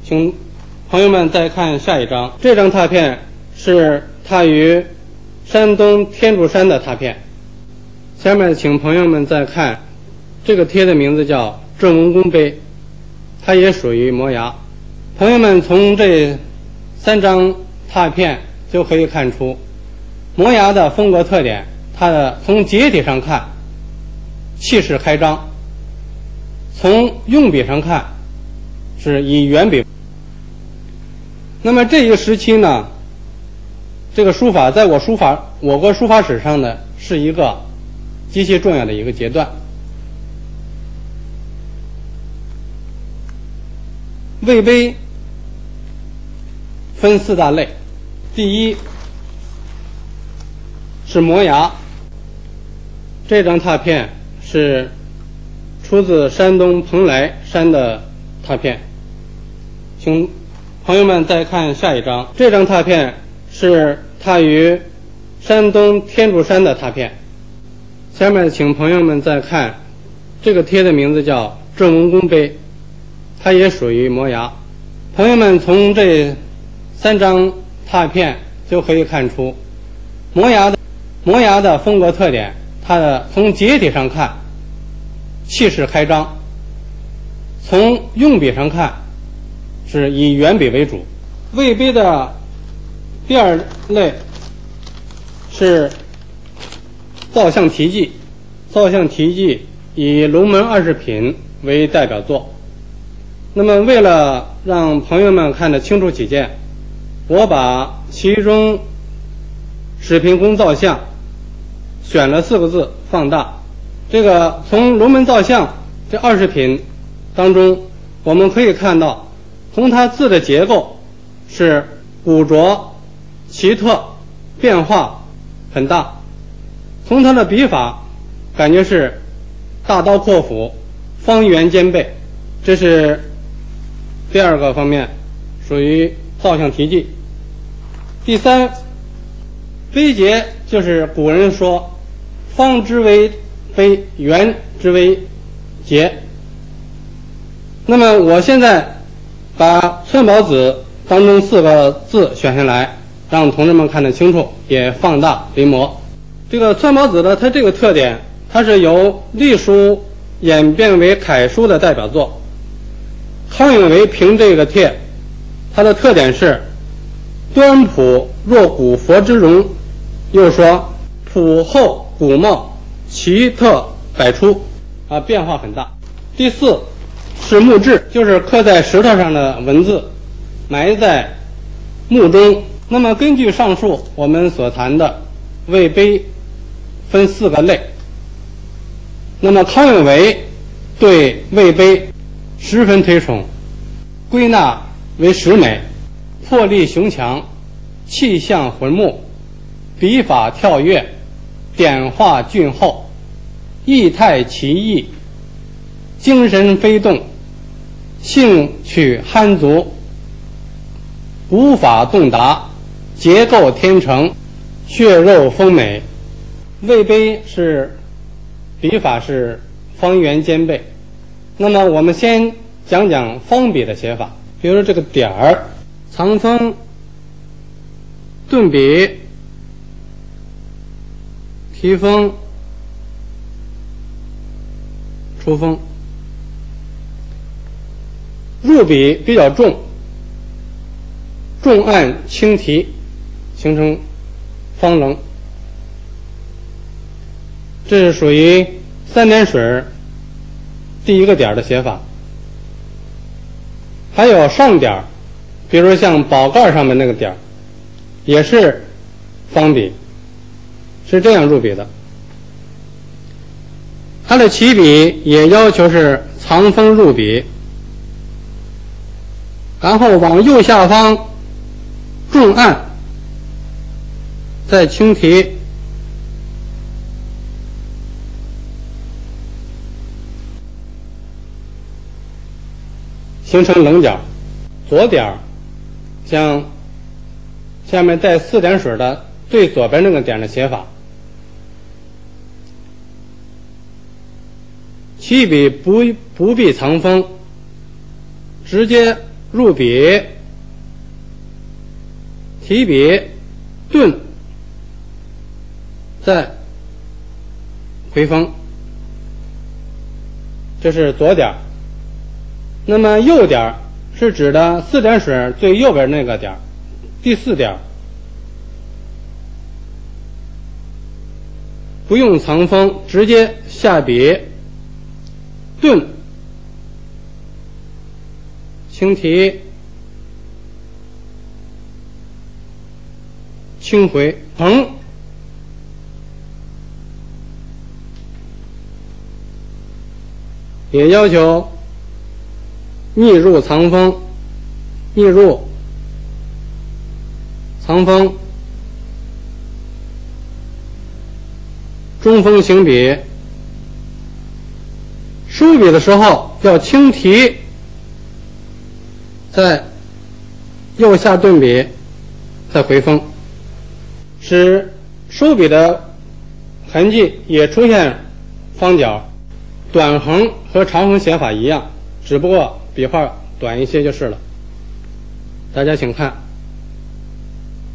请朋友们再看下一张，这张拓片是踏于山东天柱山的拓片。下面请朋友们再看这个帖的名字叫郑文公碑，它也属于摩崖。朋友们从这3张拓片就可以看出摩崖的风格特点。它的从结体上看，气势开张；从用笔上看，是以圆笔。那么这一个时期呢，这个书法在我国书法史上呢，是一个极其重要的一个阶段。魏碑分4大类，第一是摩崖。这张拓片是出自山东蓬莱山的拓片，请朋友们再看下一张，这张拓片是踏于山东天柱山的拓片。下面请朋友们再看这个帖的名字叫郑文公碑，它也属于摩崖。朋友们从这3张拓片就可以看出摩崖的风格特点。它的从结体上看，气势开张；从用笔上看，是以圆笔为主。魏碑的第2类是造像题记，造像题记以龙门20品为代表作。那么为了让朋友们看得清楚起见，我把其中史平公造像选了4个字放大。这个从龙门造像这20品当中，我们可以看到，从它字的结构是古拙奇特，变化很大。从它的笔法，感觉是大刀阔斧，方圆兼备。这是第2个方面，属于造像题记。第3，碑节就是古人说方之为碑，圆之为节。那么我现在把寸宝子当中4个字选下来，让同志们看得清楚，也放大临摹。这个寸宝子呢，它这个特点，它是由隶书演变为楷书的代表作。康有为评这个帖，它的特点是端朴若古佛之容，又说朴厚古茂，奇特百出，变化很大。第4是墓志，就是刻在石头上的文字，埋在墓中。那么根据上述我们所谈的魏碑分4个类，那么康有为对魏碑十分推崇，归纳为10美：魄力雄强，气象浑穆，笔法跳跃，点画俊厚，意态奇异，精神飞动，兴趣憨足，古法洞达，结构天成，血肉丰美。魏碑是笔法是方圆兼备。那么我们先讲讲方笔的写法，比如说这个点儿，藏锋，顿笔，提锋，出锋。入笔比较重，重按轻提，形成方棱。这是属于3点水第1个点的写法。还有上点，比如像宝盖上面那个点，也是方笔，是这样入笔的。它的起笔也要求是藏锋入笔，然后往右下方重按，再轻提，形成棱角。左点像下面带4点水的最左边那个点的写法，起笔不必藏锋，直接入笔，提笔，顿，再回锋，这是左点。那么右点是指的四点水最右边那个点，第四点。不用藏锋，直接下笔，顿，轻提，轻回，横，也要求逆入藏锋，逆入藏锋，中锋行笔，收笔的时候要轻提，再右下顿笔，再回锋，使收笔的痕迹也出现方角。短横和长横写法一样，只不过笔画短一些就是了。大家请看，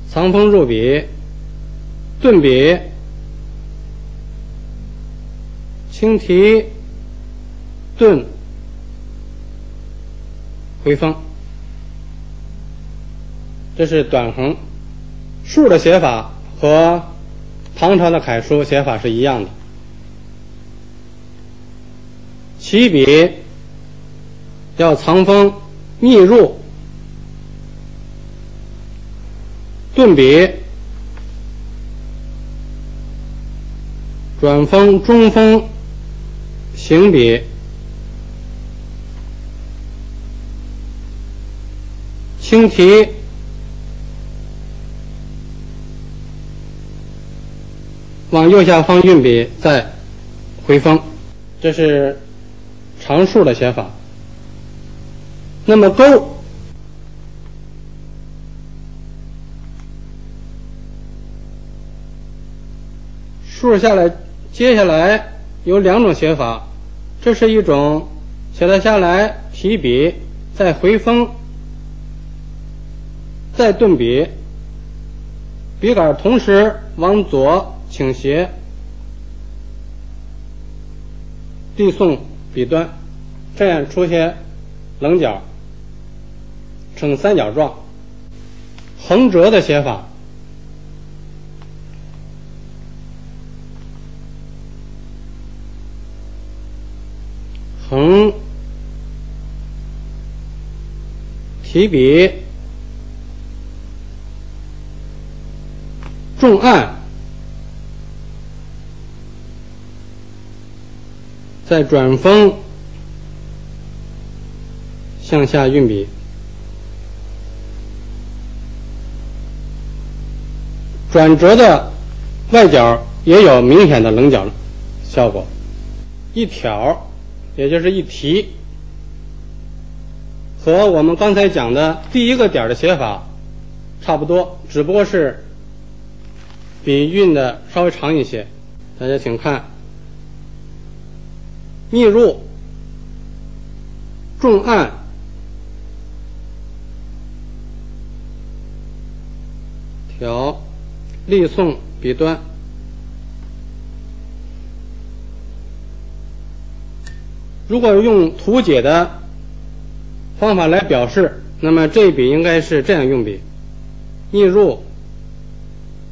藏锋入笔，顿笔，轻提，顿，回锋，这是短横。竖的写法和唐朝的楷书写法是一样的。起笔要藏锋逆入，顿笔转锋中锋行笔，轻提，往右下方运笔，再回锋，这是长竖的写法。那么钩竖下来，接下来有两种写法，这是一种写了下来，提笔，再回锋，再顿笔，笔杆同时往左倾斜，递送笔端，这样出现棱角，呈三角状。横折的写法，横提笔，重按，再转锋向下运笔。转折的外角也有明显的棱角效果。一挑也就是一提，和我们刚才讲的第一个点的写法差不多，只不过是笔运的稍微长一些。大家请看，逆入，重按，挑，立送笔端。如果用图解的方法来表示，那么这一笔应该是这样用笔：逆入，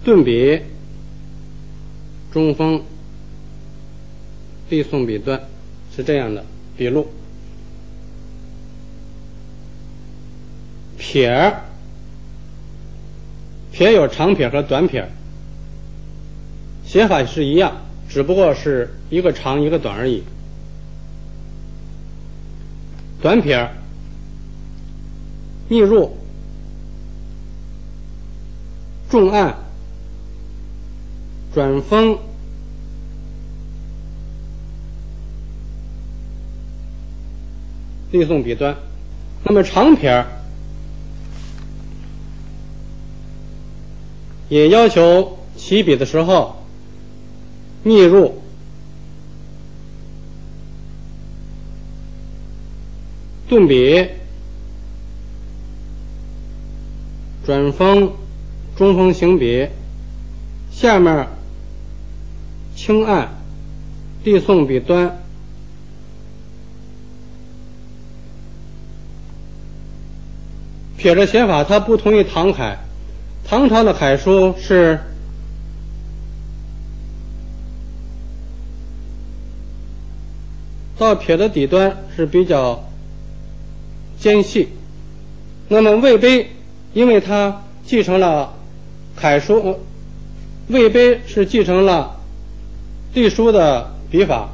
顿笔，中锋，立送笔端，是这样的笔录。撇，撇有长撇和短撇，写法是一样，只不过是一个长一个短而已。短撇，逆入，重按，转锋，立送笔端。那么长撇也要求起笔的时候逆入，顿笔，转锋、中锋行笔，下面轻按，递送笔端。撇的写法它不同于唐楷，唐朝的楷书是到撇的底端是比较尖细，那么魏碑因为它继承了楷书，魏碑是继承了隶书的笔法，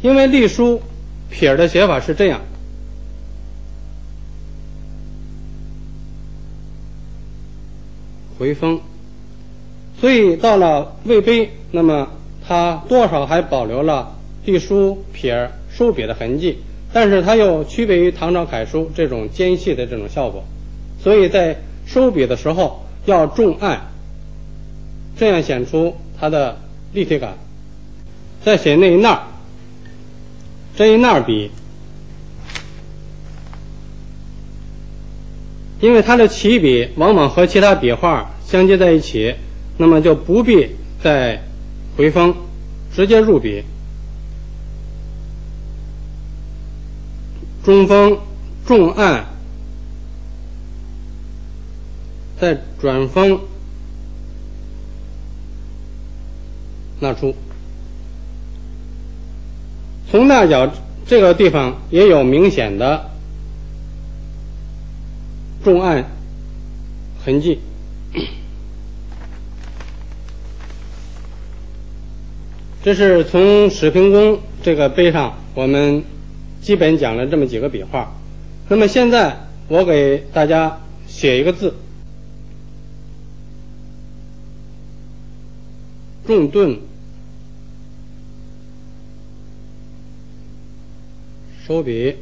因为隶书撇的写法是这样，回锋，所以到了魏碑，那么它多少还保留了隶书撇收笔的痕迹，但是它又区别于唐朝楷书这种尖细的这种效果，所以在收笔的时候要重按，这样显出它的立体感。再写那一捺，这一捺笔，因为它的起笔往往和其他笔画相接在一起，那么就不必再回锋，直接入笔。中锋重按，再转锋捺出。从捺脚这个地方也有明显的重按痕迹。这是从史平公这个碑上我们基本讲了这么几个笔画。那么现在我给大家写一个字，重顿收笔，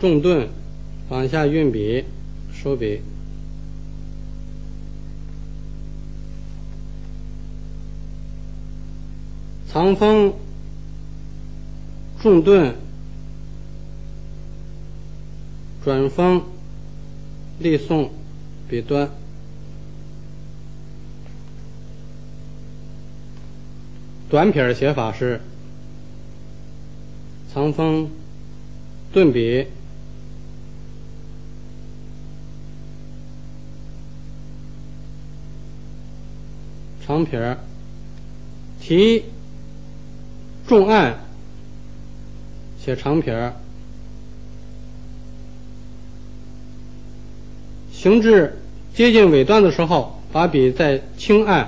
重顿往下运笔，收笔，藏锋重顿转锋立送笔端。短撇写法是藏锋顿笔，长撇提重按写长撇，行至接近尾端的时候，把笔再轻按，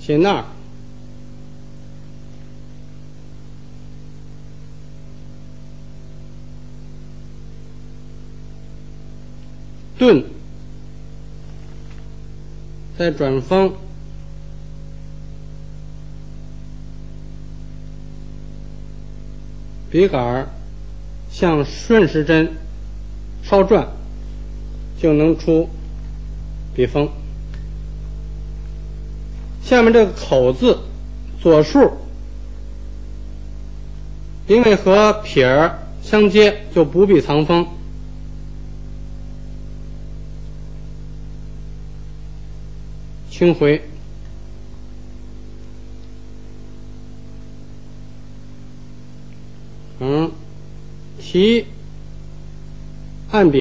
写捺，顿，再转锋，笔杆向顺时针稍转，就能出笔锋。下面这个口字左竖，因为和撇儿相接，就不必藏锋。轻回，提按笔，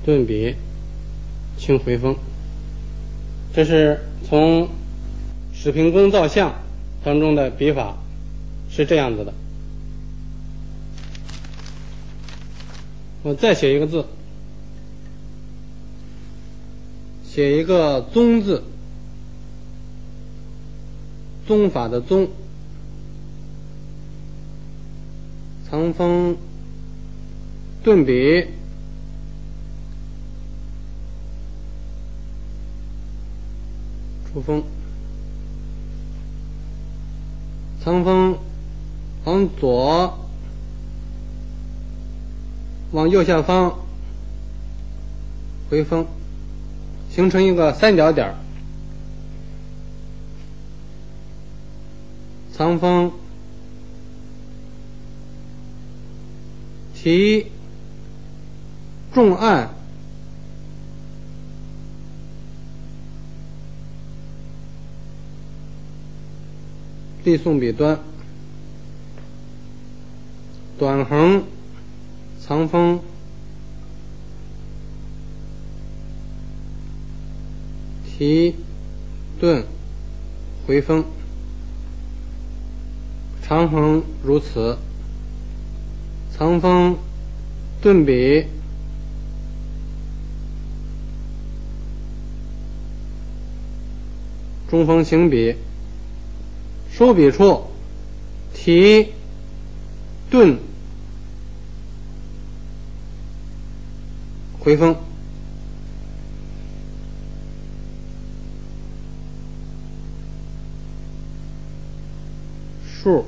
顿笔，轻回锋。这是从史平公造像当中的笔法是这样子的。我再写一个字，写一个宗字，宗法的宗，藏锋顿笔，出锋，藏锋往左，往右下方回锋，形成一个三角点，藏锋提重按，立送笔端，短横藏锋，提顿回锋，长横如此，藏锋顿笔，中锋行笔，收笔处提顿回锋，竖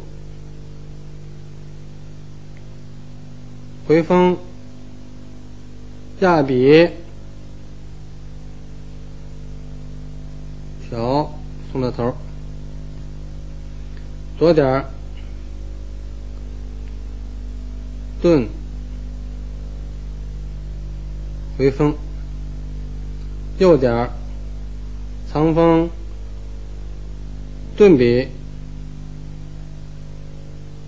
回锋，压笔，挑送到头，左点顿回锋，右点藏锋顿笔，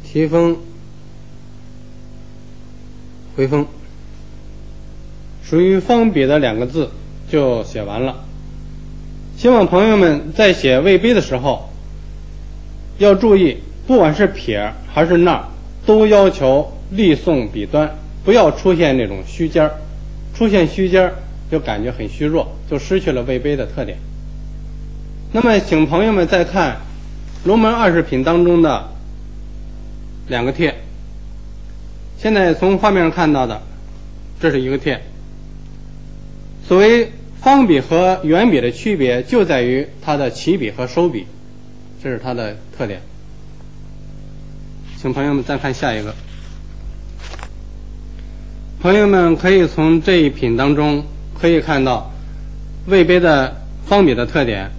提锋回锋，属于方笔的两个字就写完了。希望朋友们在写魏碑的时候要注意，不管是撇还是捺，都要求立送笔端，不要出现那种虚尖儿，出现虚尖儿就感觉很虚弱，就失去了魏碑的特点。那么请朋友们再看龙门20品当中的两个帖，现在从画面上看到的，这是一个帖。所谓方笔和圆笔的区别就在于它的起笔和收笔，这是它的特点。请朋友们再看下一个。朋友们可以从这一品当中可以看到魏碑的方笔的特点，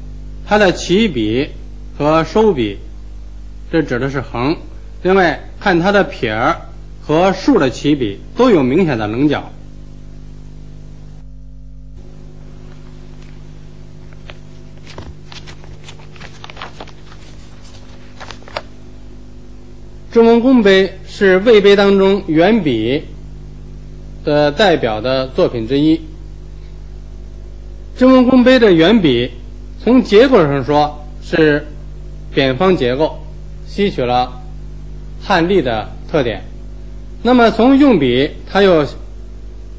它的起笔和收笔，这指的是横。另外看它的撇和竖的起笔都有明显的棱角。郑文公碑是魏碑当中圆笔的代表的作品之一。郑文公碑的圆笔从结构上说是扁方结构，吸取了汉隶的特点。那么从用笔，它又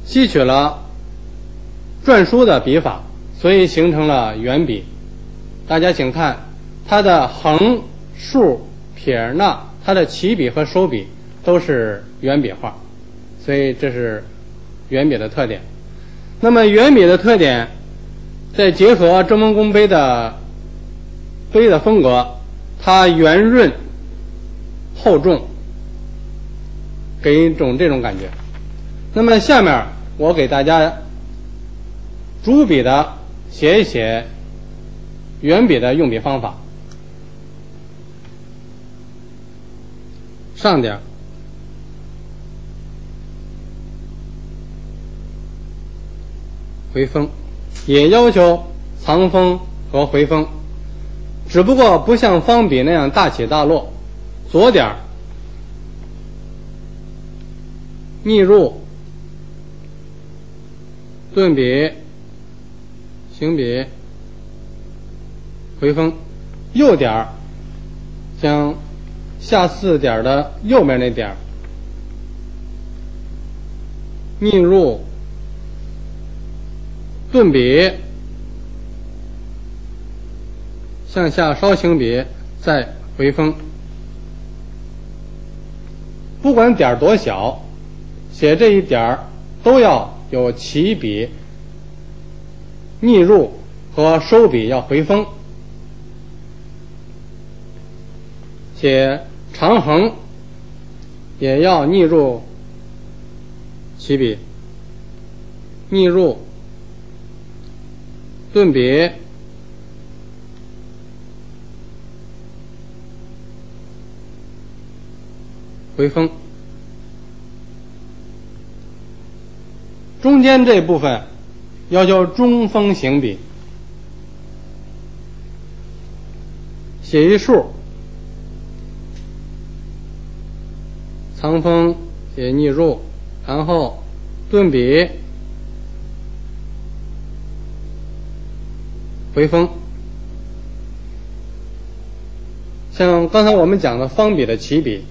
吸取了篆书的笔法，所以形成了圆笔。大家请看它的横、竖、撇、捺，它的起笔和收笔都是圆笔画，所以这是圆笔的特点。那么圆笔的特点再结合郑文公碑的风格，它圆润厚重，给一种这种感觉。那么下面我给大家逐笔的写一写圆笔的用笔方法。上点回锋，也要求藏锋和回锋，只不过不像方笔那样大起大落。左点逆入顿笔行笔回锋，右点将下4点的右面那点逆入顿笔向下稍行笔再回锋。不管点多小，写这一点都要有起笔、逆入和收笔要回锋，且长横也要逆入起笔，逆入顿笔，回锋。中间这部分要求中锋行笔，写一竖，藏锋也逆入，然后顿笔，回锋。像刚才我们讲的方笔的起笔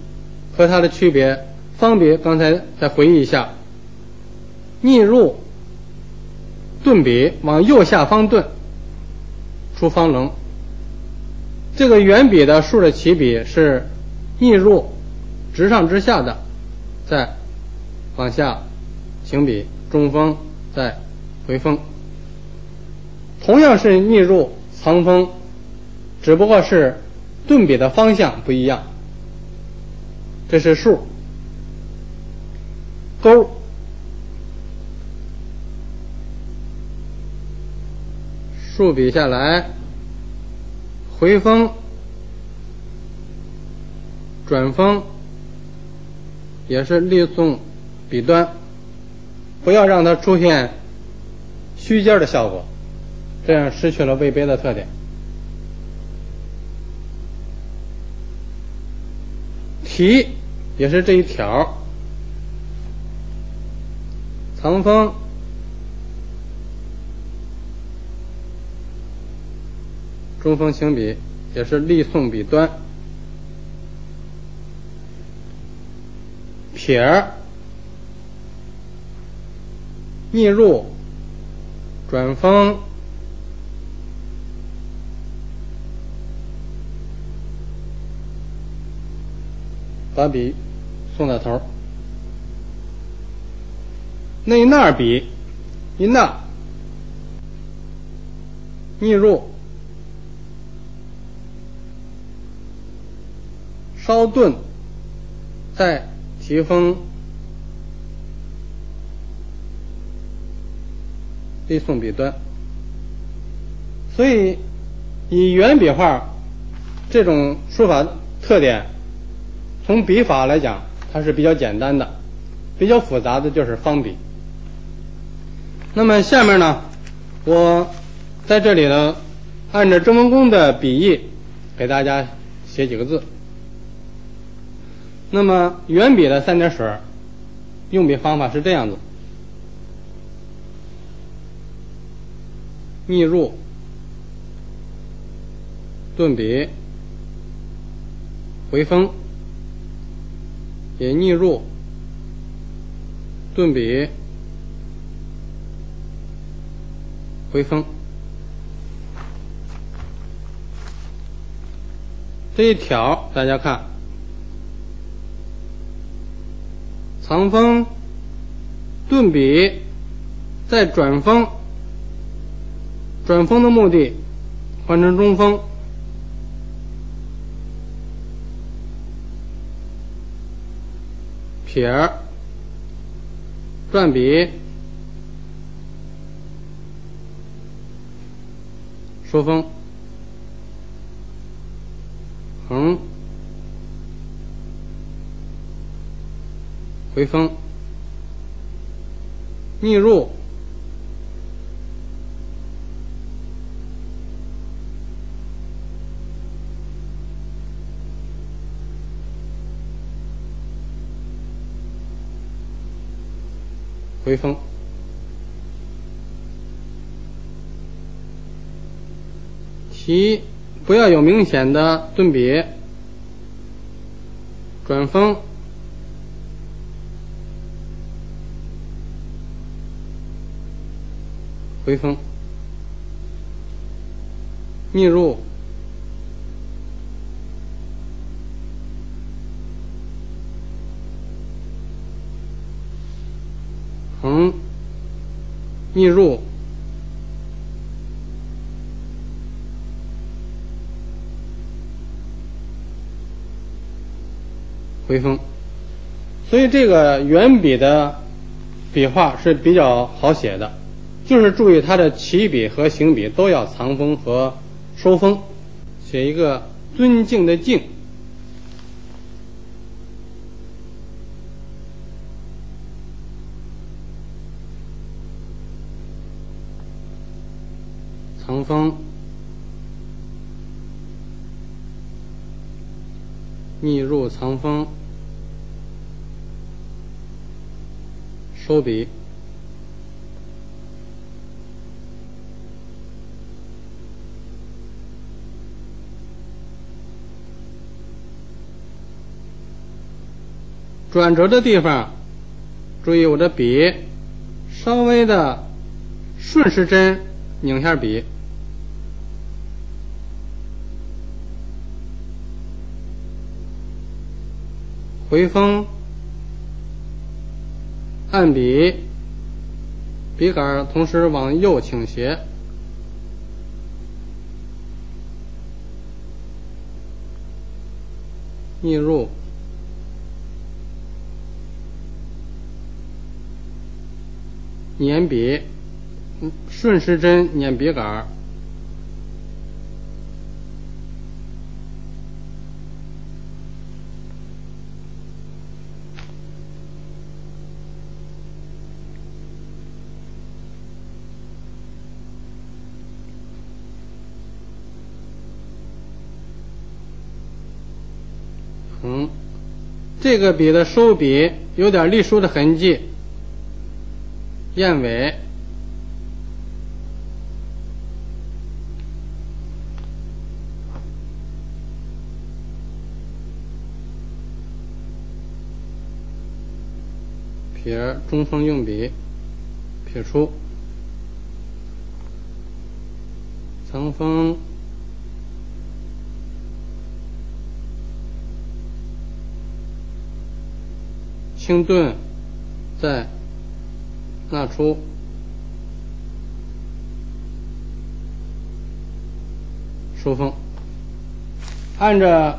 和它的区别，方笔刚才再回忆一下，逆入顿笔往右下方顿，出方棱。这个圆笔的竖着起笔是逆入直上直下的，再往下行笔，中锋再回锋。同样是逆入藏锋，只不过是顿笔的方向不一样。这是竖，钩，竖笔下来，回锋，转锋，也是立送笔端，不要让它出现虚尖的效果，这样失去了魏碑的特点。提也是这一条，藏锋，中锋行笔，也是立送笔端。撇儿，逆入，转锋，把笔送到头。内捺笔，一捺，逆入，稍顿，再提锋，立送笔端。所以以圆笔画这种书法特点，从笔法来讲它是比较简单的，比较复杂的就是方笔。那么下面呢，我在这里呢按照郑文公的笔意给大家写几个字。那么圆笔的三点水用笔方法是这样子：逆入，顿笔，回锋，也逆入，顿笔，回锋。这一条大家看，藏锋，顿笔，再转锋，转锋的目的换成中锋，撇儿，转笔，收锋，横，回锋，逆入，回锋。提不要有明显的顿笔，转锋，回锋，逆入，横，逆入，回锋。所以这个圆笔的笔画是比较好写的，就是注意它的起笔和行笔都要藏锋和收锋，写一个尊敬的敬，藏锋，逆入藏锋，收笔。转折的地方，注意我的笔稍微的顺时针拧下笔，回锋，按笔，笔杆同时往右倾斜，逆入，捻笔，顺时针捻笔杆，这个笔的收笔有点隶书的痕迹，燕尾，撇中锋用笔，撇出，藏锋，轻顿，再捺出，收锋。按着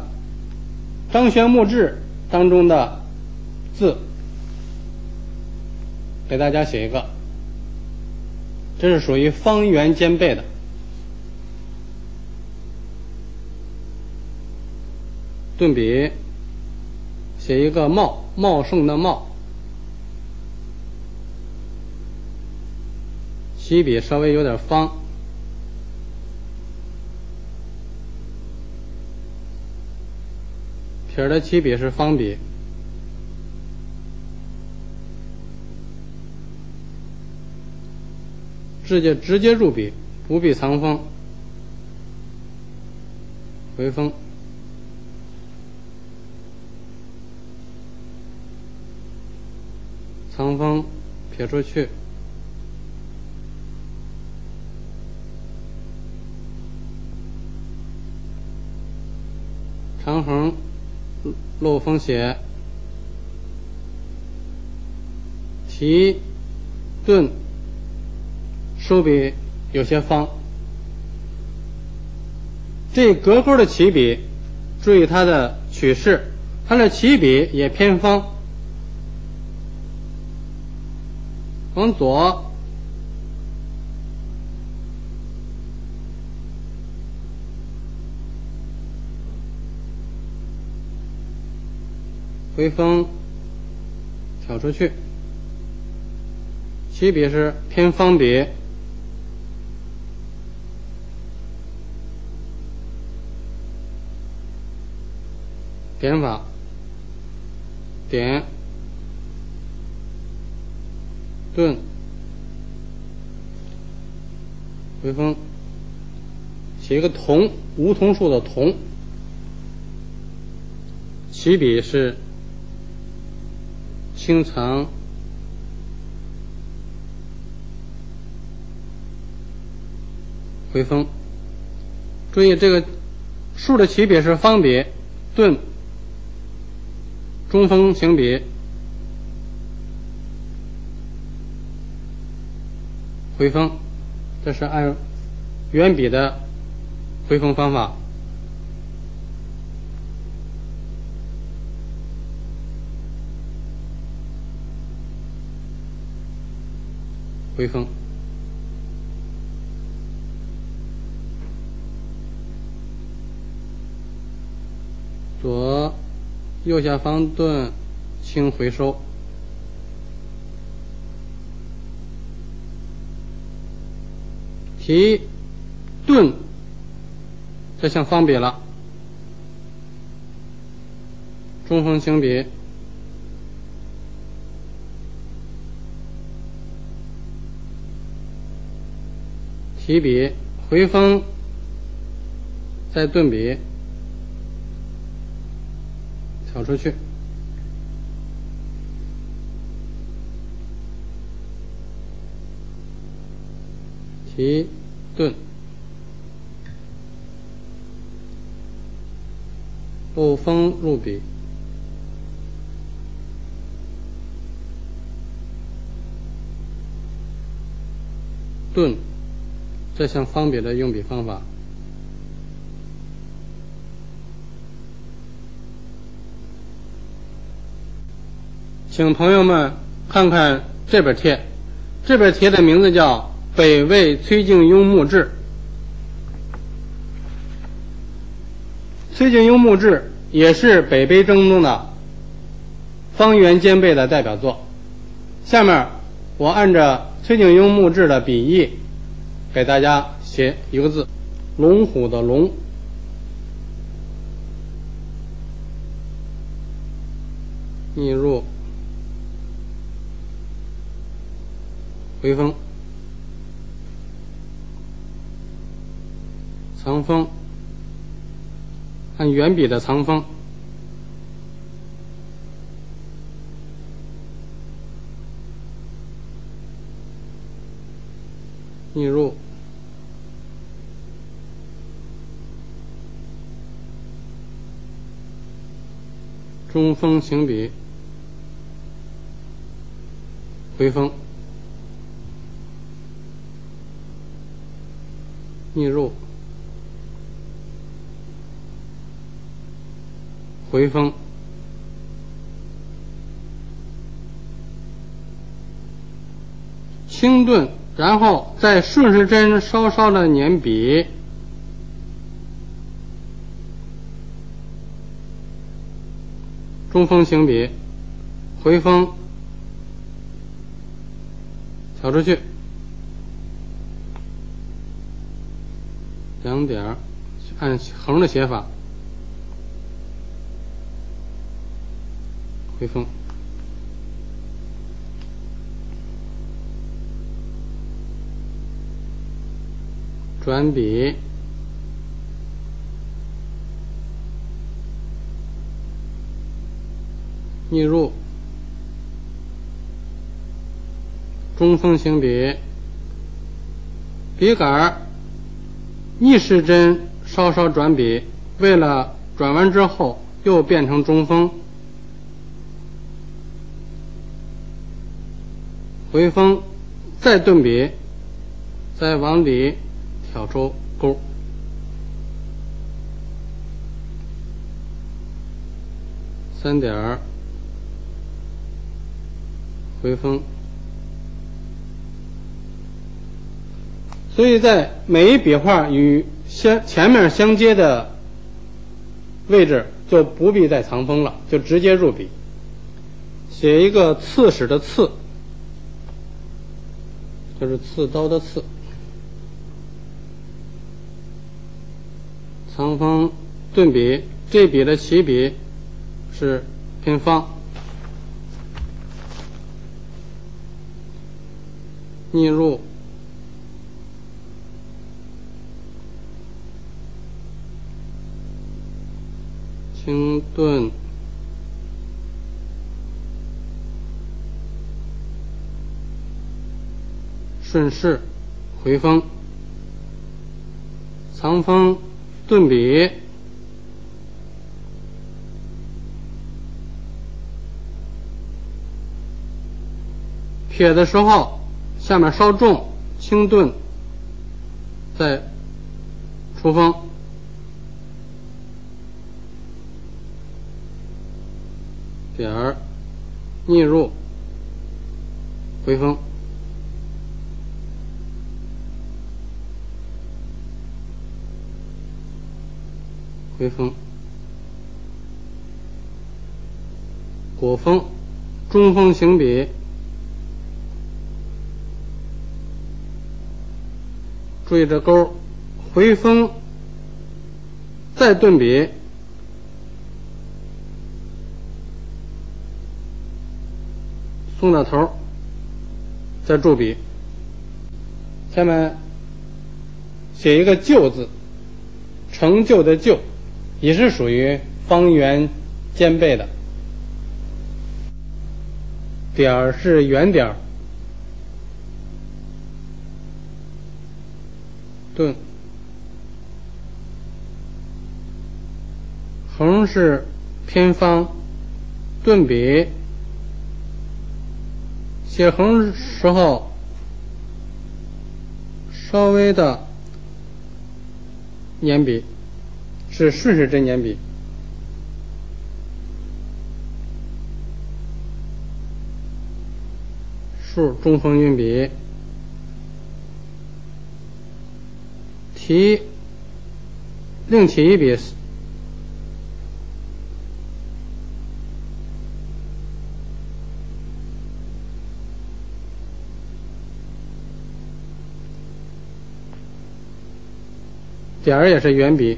张学木志当中的字给大家写一个，这是属于方圆兼备的。顿笔写一个茂，茂盛的茂，起笔稍微有点方，撇的起笔是方笔，直接入笔，不必藏锋，回锋，藏锋，撇出去，长横，漏锋写，提，顿，收笔有些方。这格钩的起笔，注意它的取势，它的起笔也偏方，往左，回锋，挑出去，起笔是偏方笔，点法，点，顿，回锋，写一个桐，梧桐树的桐，起笔是轻藏，回锋。注意这个竖的起笔是方笔，顿，中锋行笔，回锋，这是按圆笔的回锋方法。回风。左右下方顿轻回收。提顿这像方笔了，中锋轻笔，提笔回锋，再顿笔，挑出去，提顿，入锋入笔，顿，这项方笔的用笔方法。请朋友们看看这本帖，这本帖的名字叫《北魏崔敬庸墓志》。崔敬庸墓志也是北碑正宗的方圆兼备的代表作。下面我按照崔敬庸墓志的笔意给大家写一个字：龙虎的龙，逆入回锋，藏锋，按圆笔的藏锋，逆入中锋行笔，回锋，逆入回锋，轻顿，然后再顺时针稍稍的捻笔，中锋行笔，回锋，挑出去，两点按横的写法，回锋，转笔，逆入中锋行笔，笔杆逆时针稍稍转笔，为了转完之后又变成中锋，回锋，再顿笔，再往里挑出钩，三点回锋。所以在每一笔画与前面相接的位置就不必再藏锋了，就直接入笔，写一个刺史的刺，就是刺刀的刺，藏锋顿笔，这笔的起笔是偏方，逆入轻顿顺势回锋，藏锋顿笔，撇的时候下面稍重，轻顿，再出锋，点儿逆入回锋，回锋，果锋，中锋行笔，注意这钩，回锋，再顿笔，松到头，再驻笔。下面写一个就字，成就的就，也是属于方圆兼备的。点儿是圆点儿，顿，横是偏方，顿笔。写横时候稍微的捻笔，是顺时针捻笔。竖，中锋运笔，另起一笔，点儿也是圆笔，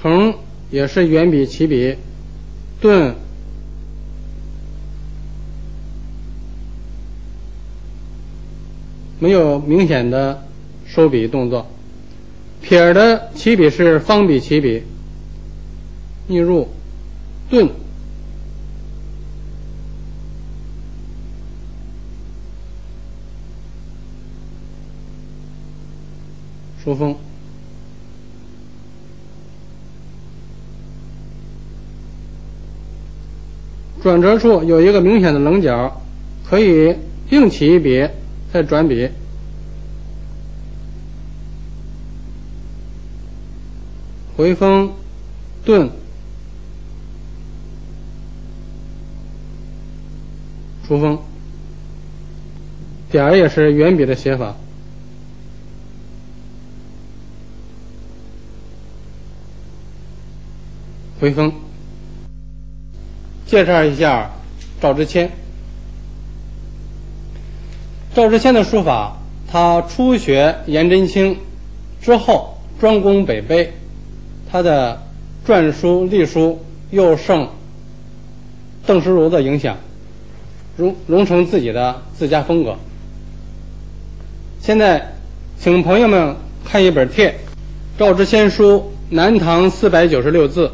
横也是圆笔起笔，顿，没有明显的收笔动作。撇的起笔是方笔起笔，逆入，顿，收锋。转折处有一个明显的棱角，可以另起一笔，再转笔。回锋，顿，出锋。点儿也是圆笔的写法。回锋。介绍一下赵之谦。赵之谦的书法，他初学颜真卿之后专攻北碑，他的篆书隶书又受邓石如的影响，融成自己的自家风格。现在请朋友们看一本帖，赵之谦书南唐496字。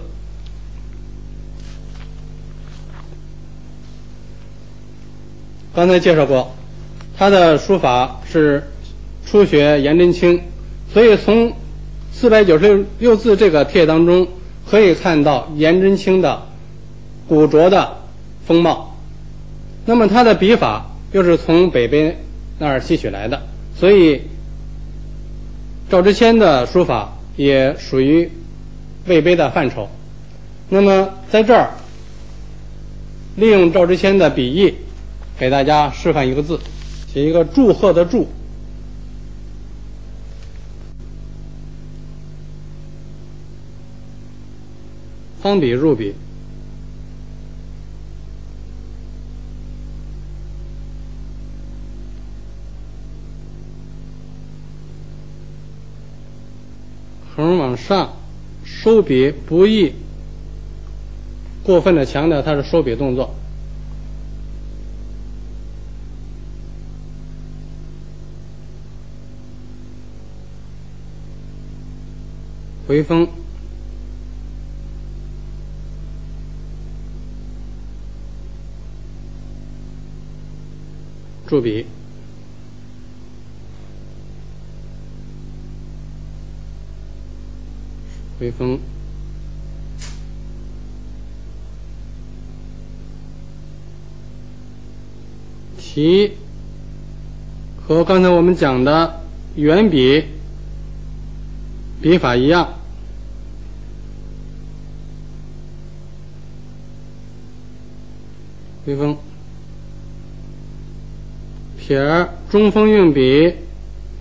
刚才介绍过，他的书法是初学颜真卿，所以从496字这个帖当中可以看到颜真卿的古拙的风貌。那么他的笔法又是从北碑那儿吸取来的，所以赵之谦的书法也属于魏碑的范畴。那么在这儿利用赵之谦的笔意，给大家示范一个字，写一个祝贺的祝，方笔入笔，横往上，收笔不易过分的强调它是收笔动作。回锋，驻笔，回锋，题和刚才我们讲的圆笔笔法一样，回锋，撇中锋运笔，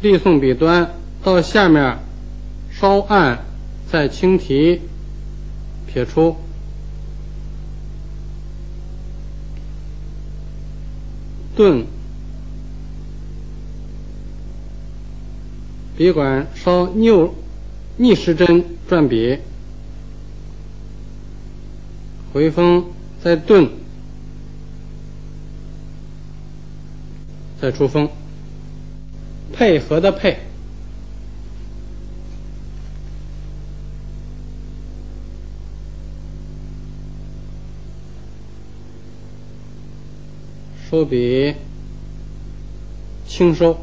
隶送笔端到下面稍按，再轻提，撇出。顿，笔管稍逆时针转笔，回锋，再顿，再出锋，配合的配。收笔，轻收，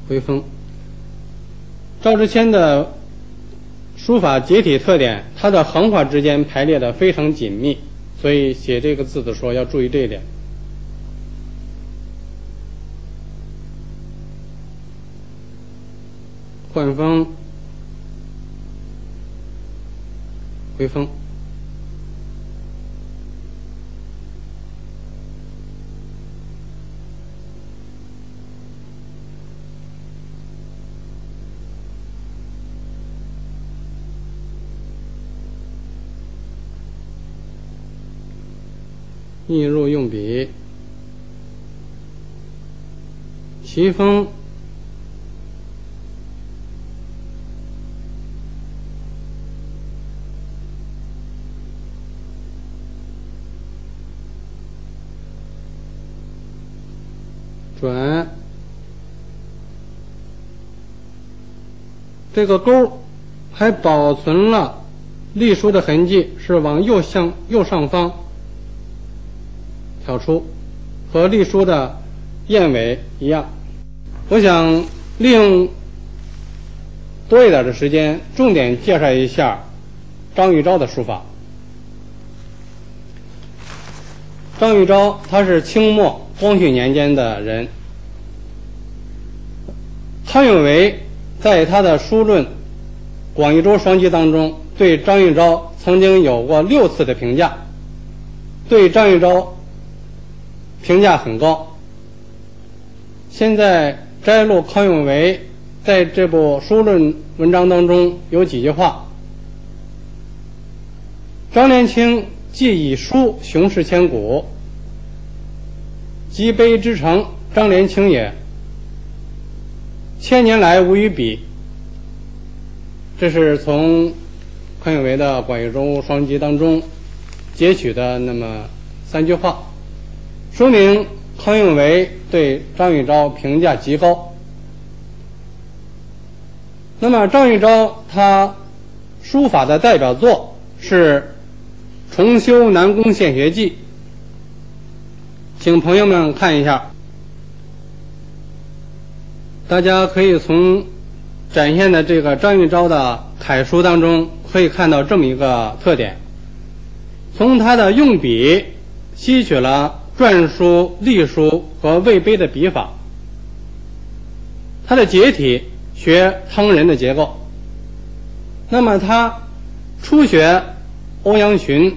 回锋。赵之谦的书法结体特点，它的横画之间排列的非常紧密，所以写这个字的时候要注意这一点。换锋，回锋，逆入用笔，齐锋，转，这个钩还保存了隶书的痕迹，是往右上方挑出，和隶书的燕尾一样。我想利用多一点的时间，重点介绍一下张玉钊的书法。张玉钊他是清末光绪年间的人。康有为在他的书论《广义州双集》当中，对张玉钊曾经有过6次的评价，对张玉钊评价很高。现在摘录康有为在这部书论文章当中有几句话：张连清既以书雄视千古，积碑之成张连清也，千年来无与比。这是从康有为的《广义州双集》当中截取的那么3句话，说明康有为对张玉钊评价极高。那么张玉钊他书法的代表作是《重修南宫献学记》，请朋友们看一下。大家可以从展现的这个张玉钊的楷书当中可以看到这么一个特点：从他的用笔吸取了篆书、隶书和魏碑的笔法，他的结体学汤人的结构。那么他初学欧阳询，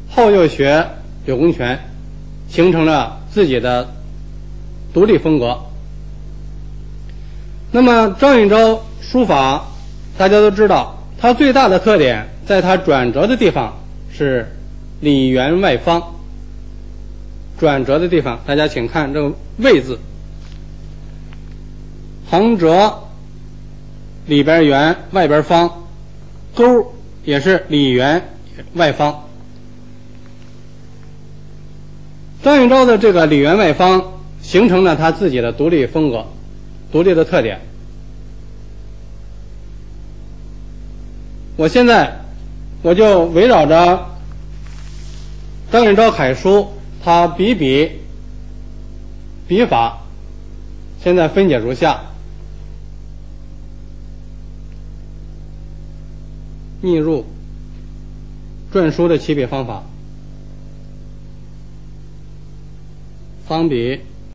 后又学柳公权，形成了自己的独立风格。那么张玉钊书法大家都知道，他最大的特点在他转折的地方是里圆外方。转折的地方，大家请看这个魏字，横折里边圆外边方，勾也是里圆外方。张玉钊的这个里圆外方形成了他自己的独立风格、独立的特点。现在我就围绕着张玉钊楷书他笔法，现在分解如下：逆入篆书的起笔方法，方笔